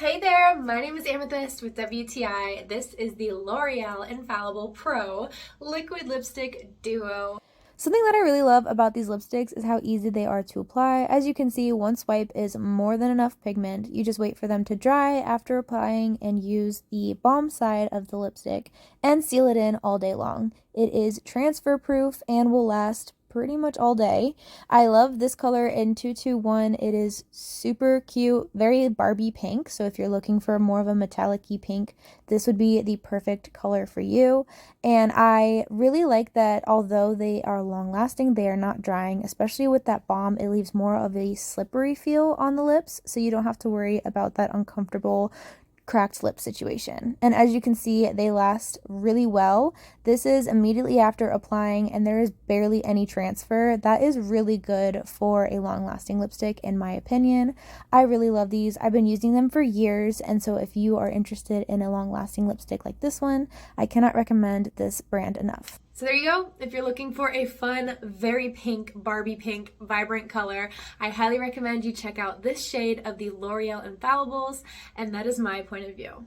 Hey there, my name is Amethyst with WTI. This is the L'Oreal Infallible Pro Liquid Lipstick Duo. Something that I really love about these lipsticks is how easy they are to apply. As you can see, one swipe is more than enough pigment. You just wait for them to dry after applying and use the balm side of the lipstick and seal it in all day long. It is transfer proof and will last pretty much all day. I love this color in 221. It is super cute, very Barbie pink. So if you're looking for more of a metallic-y pink, this would be the perfect color for you. And I really like that although they are long lasting, they are not drying, especially with that balm. It leaves more of a slippery feel on the lips, so you don't have to worry about that uncomfortable cracked lip situation. And as you can see, they last really well. This is immediately after applying and there is barely any transfer. That is really good for a long-lasting lipstick in my opinion. I really love these. I've been using them for years, and so if you are interested in a long-lasting lipstick like this one, I cannot recommend this brand enough. So there you go. If you're looking for a fun, very pink, Barbie pink, vibrant color, I highly recommend you check out this shade of the L'Oreal Infallibles, and that is my point of view.